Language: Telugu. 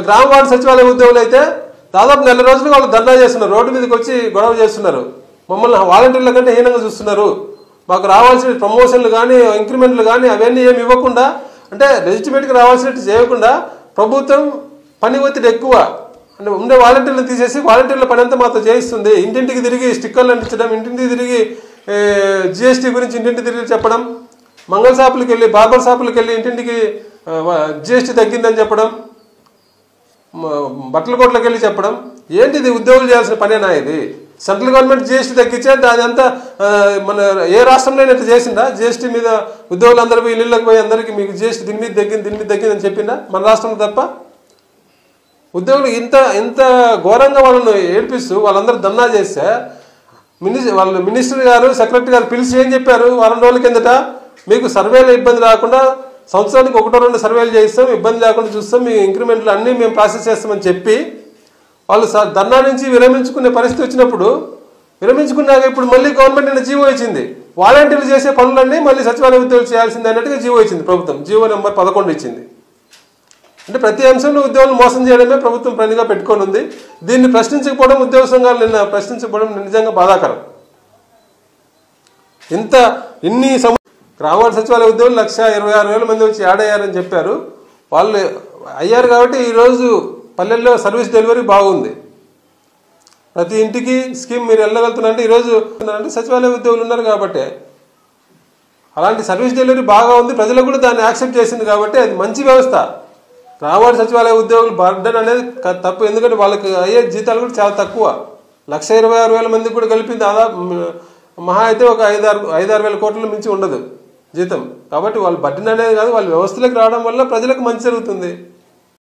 గ్రామ వార్డు సచివాలయ ఉద్యోగులు అయితే దాదాపు నెల రోజులు వాళ్ళు ధర్నా చేస్తున్నారు, రోడ్డు మీదకి వచ్చి గొడవ చేస్తున్నారు, మమ్మల్ని వాలంటీర్ల కంటే హీనంగా చూస్తున్నారు, మాకు రావాల్సిన ప్రమోషన్లు కానీ ఇంక్రిమెంట్లు కానీ అవన్నీ ఏమి ఇవ్వకుండా, అంటే లెజిటిమేట్గా రావాల్సినట్టు చేయకుండా ప్రభుత్వం పని ఒత్తిడి ఎక్కువ, అంటే ఉండే వాలంటీర్లను తీసేసి వాలంటీర్ల పని అంతా మాతో చేయిస్తుంది. ఇంటింటికి తిరిగి స్టిక్కర్లు అంటించడం, ఇంటింటికి తిరిగి జిఎస్టీ గురించి ఇంటింటికి తిరిగి చెప్పడం, మంగళ షాపులకు వెళ్ళి బార్బర్ షాపులకు వెళ్ళి ఇంటింటికి జిఎస్టీ తగ్గిందని చెప్పడం, బట్టల కోట్లకు వెళ్ళి చెప్పడం. ఏంటిది ఉద్యోగులు చేయాల్సిన పనేనా ఇది? సెంట్రల్ గవర్నమెంట్ జిఎస్టీ తగ్గించే అదంతా మన ఏ రాష్ట్రంలో ఇట్లా చేసిందా? జిఎస్టీ మీద ఉద్యోగులందరూ పోయి ఇళ్ళకి పోయి అందరికీ మీకు జిఎస్టీ దీని మీద తగ్గిందని చెప్పిందా మన రాష్ట్రంలో తప్ప? ఉద్యోగులు ఇంత ఘోరంగా వాళ్ళను ఏడిపిస్తూ వాళ్ళందరూ ధర్నా చేస్తే వాళ్ళ మినిస్టర్ గారు సెక్రటరీ గారు పిలిచి ఏం చెప్పారు? వారం రోజుల కిందట మీకు సర్వేలో ఇబ్బంది రాకుండా సంవత్సరానికి 1-2 సర్వేలు చేయిస్తాం, ఇబ్బంది లేకుండా చూస్తాం, మీ ఇంక్రిమెంట్లు అన్నీ మేము ప్రాసెస్ చేస్తామని చెప్పి వాళ్ళు ధర్నా నుంచి విరమించుకునే పరిస్థితి వచ్చినప్పుడు విరమించుకున్నాక ఇప్పుడు మళ్ళీ గవర్నమెంట్ నిన్న జీవో ఇచ్చింది, వాలంటీర్లు చేసే పనులన్నీ మళ్ళీ సచివాలయ ఉద్యోగులు చేయాల్సింది అన్నట్టుగా జీవో ఇచ్చింది ప్రభుత్వం. జీవో నెంబర్ 11 ఇచ్చింది. అంటే ప్రతి అంశంలో ఉద్యోగులు మోసం చేయడమే ప్రభుత్వం పనిగా పెట్టుకొని ఉంది. దీన్ని ప్రశ్నించకపోవడం, ఉద్యోగ సంఘాలు నిన్న ప్రశ్నించకపోవడం నిజంగా బాధాకరం. ఇన్ని గ్రామ సచివాలయ ఉద్యోగులు 1,26,000 మంది వచ్చి యాడ్ అయ్యారని చెప్పారు. వాళ్ళు అయ్యారు కాబట్టి ఈరోజు పల్లెల్లో సర్వీస్ డెలివరీ బాగుంది. ప్రతి ఇంటికి స్కీమ్ మీరు వెళ్ళగలుగుతున్నారంటే ఈరోజు అంటే సచివాలయ ఉద్యోగులు ఉన్నారు కాబట్టి అలాంటి సర్వీస్ డెలివరీ బాగా ఉంది. ప్రజలకు కూడా దాన్ని యాక్సెప్ట్ చేసింది కాబట్టి అది మంచి వ్యవస్థ. గ్రామవార్డు సచివాలయ ఉద్యోగులు బర్డన్ అనేది తప్పు, ఎందుకంటే వాళ్ళకి అయ్యే జీతాలు కూడా చాలా తక్కువ. 1,26,000 మందికి కూడా కలిపి దాదాపు మహా అయితే ఒక 5-6 వేల కోట్ల మించి ఉండదు జీతం. కాబట్టి వాళ్ళు బడ్డన్ అనేది కాదు, వాళ్ళ వ్యవస్థలకు రావడం వల్ల ప్రజలకు మంచి జరుగుతుంది.